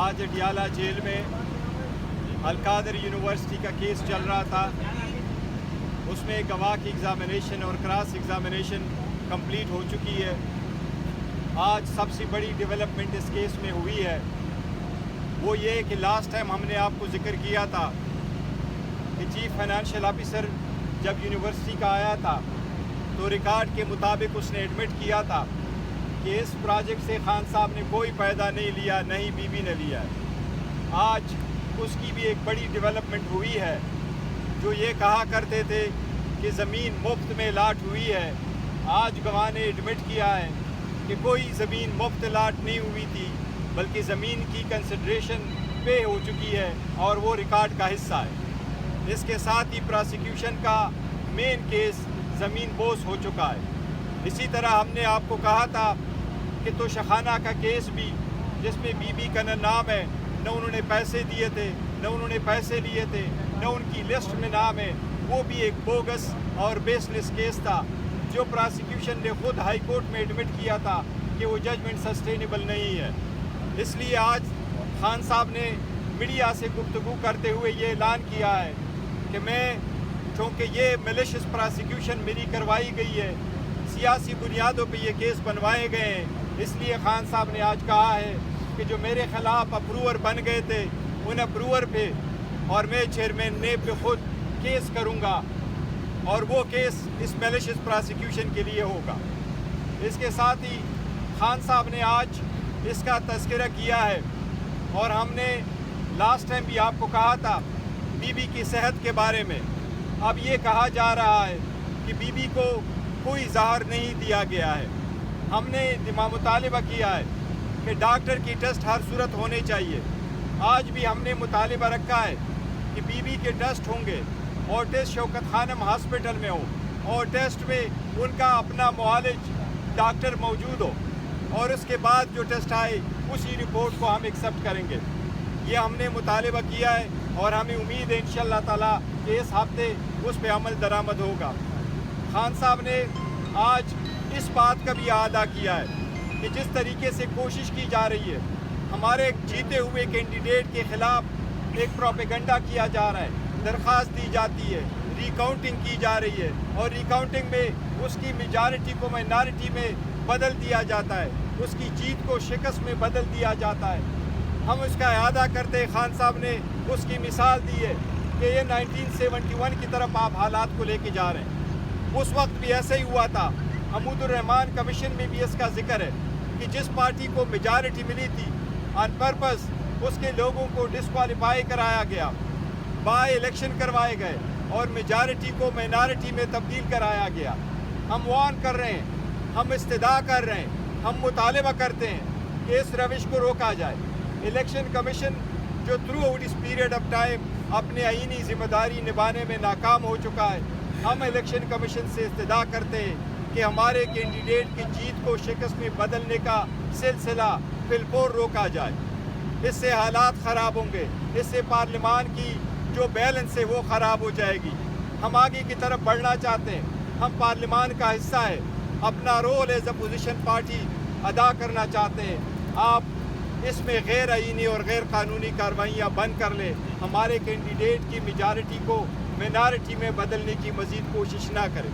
آج اڈیالہ جیل میں القادر یونیورسٹی کا کیس چل رہا تھا. اس میں گواہ کی ایگزامینیشن اور کراس ایگزامینیشن کمپلیٹ ہو چکی ہے. آج سب سے بڑی ڈیولپمنٹ اس کیس میں ہوئی ہے وہ یہ کہ لاسٹ ٹائم ہم نے آپ کو ذکر کیا تھا کہ چیف فائنانشیل آفیسر جب یونیورسٹی کا آیا تھا تو ریکارڈ کے مطابق اس نے ایڈمٹ کیا تھا کہ اس پروجیکٹ سے خان صاحب نے کوئی فائدہ نہیں لیا، نہ ہی بی بی نے لیا ہے. آج اس کی بھی ایک بڑی ڈیولپمنٹ ہوئی ہے. جو یہ کہا کرتے تھے کہ زمین مفت میں لاٹ ہوئی ہے، آج گواہ نے ایڈمٹ کیا ہے کہ کوئی زمین مفت لاٹ نہیں ہوئی تھی، بلکہ زمین کی کنسیڈریشن پے ہو چکی ہے اور وہ ریکارڈ کا حصہ ہے. اس کے ساتھ ہی پراسیکیوشن کا مین کیس زمین بوس ہو چکا ہے. اسی طرح ہم نے آپ کو کہا تھا کہ توشخانہ کا کیس بھی جس میں بی بی کا نام ہے، نہ انہوں نے پیسے دیے تھے، نہ انہوں نے پیسے لیے تھے، نہ ان کی لسٹ میں نام ہے، وہ بھی ایک بوگس اور بیس لیس کیس تھا جو پراسیکیوشن نے خود ہائی کورٹ میں ایڈمٹ کیا تھا کہ وہ ججمنٹ سسٹینیبل نہیں ہے. اس لیے آج خان صاحب نے میڈیا سے گفتگو کرتے ہوئے یہ اعلان کیا ہے کہ میں چونکہ یہ میلیشیس پراسیکیوشن میری کروائی گئی ہے، سیاسی بنیادوں پہ یہ کیس بنوائے گئے ہیں، اس لیے خان صاحب نے آج کہا ہے کہ جو میرے خلاف اپروور بن گئے تھے ان اپروور پہ اور میں چیئرمین نیب پہ خود کیس کروں گا، اور وہ کیس اس میلیشیس پراسیکیوشن کے لیے ہوگا. اس کے ساتھ ہی خان صاحب نے آج اس کا تذکرہ کیا ہے، اور ہم نے لاسٹ ٹائم بھی آپ کو کہا تھا بی بی کی صحت کے بارے میں. اب یہ کہا جا رہا ہے کہ بی بی کو کوئی زہر نہیں دیا گیا ہے. ہم نے مطالبہ کیا ہے کہ ڈاکٹر کی ٹیسٹ ہر صورت ہونے چاہیے. آج بھی ہم نے مطالبہ رکھا ہے کہ بی بی کے ٹیسٹ ہوں گے اور ٹیسٹ شوکت خانم ہاسپٹل میں ہو، اور ٹیسٹ میں ان کا اپنا معالج ڈاکٹر موجود ہو، اور اس کے بعد جو ٹیسٹ آئے اسی رپورٹ کو ہم ایکسیپٹ کریں گے. یہ ہم نے مطالبہ کیا ہے اور ہمیں امید ہے انشاءاللہ تعالیٰ کہ اس ہفتے اس پہ عمل درآمد ہوگا. خان صاحب نے آج اس بات کا بھی اعادہ کیا ہے کہ جس طریقے سے کوشش کی جا رہی ہے ہمارے جیتے ہوئے کینڈیڈیٹ کے خلاف ایک پروپیگنڈا کیا جا رہا ہے، درخواست دی جاتی ہے، ریکاؤنٹنگ کی جا رہی ہے، اور ریکاؤنٹنگ میں اس کی میجارٹی کو مائنارٹی میں بدل دیا جاتا ہے، اس کی جیت کو شکست میں بدل دیا جاتا ہے. ہم اس کا اعادہ کرتے خان صاحب نے اس کی مثال دی ہے کہ یہ 1971 کی طرف آپ حالات کو لے کے جا رہے ہیں. اس وقت بھی ایسا ہی ہوا تھا. حمود الرحمان کمیشن میں بھی اس کا ذکر ہے کہ جس پارٹی کو میجارٹی ملی تھی آن پرپز اس کے لوگوں کو ڈسکوالیفائی کرایا گیا، بائی الیکشن کروائے گئے اور میجارٹی کو مائنارٹی میں تبدیل کرایا گیا. ہم وارن کر رہے ہیں، ہم استدعا کر رہے ہیں، ہم مطالبہ کرتے ہیں کہ اس روش کو روکا جائے. الیکشن کمیشن جو تھرو آؤٹ اس پیریڈ آف ٹائم اپنے آئینی ذمہ داری نبھانے میں ناکام ہو چکا ہے، ہم الیکشن کمیشن سے استدعا کرتے ہیں کہ ہمارے کینڈیڈیٹ کی جیت کو شکست میں بدلنے کا سلسلہ فی الفور روکا جائے. اس سے حالات خراب ہوں گے، اس سے پارلیمان کی جو بیلنس ہے وہ خراب ہو جائے گی. ہم آگے کی طرف بڑھنا چاہتے ہیں، ہم پارلیمان کا حصہ ہے، اپنا رول ایز اپوزیشن پارٹی ادا کرنا چاہتے ہیں. آپ اس میں غیر آئینی اور غیر قانونی کاروائیاں بند کر لیں، ہمارے کینڈیڈیٹ کی میجارٹی کو مائنارٹی میں بدلنے کی مزید کوشش نہ کریں.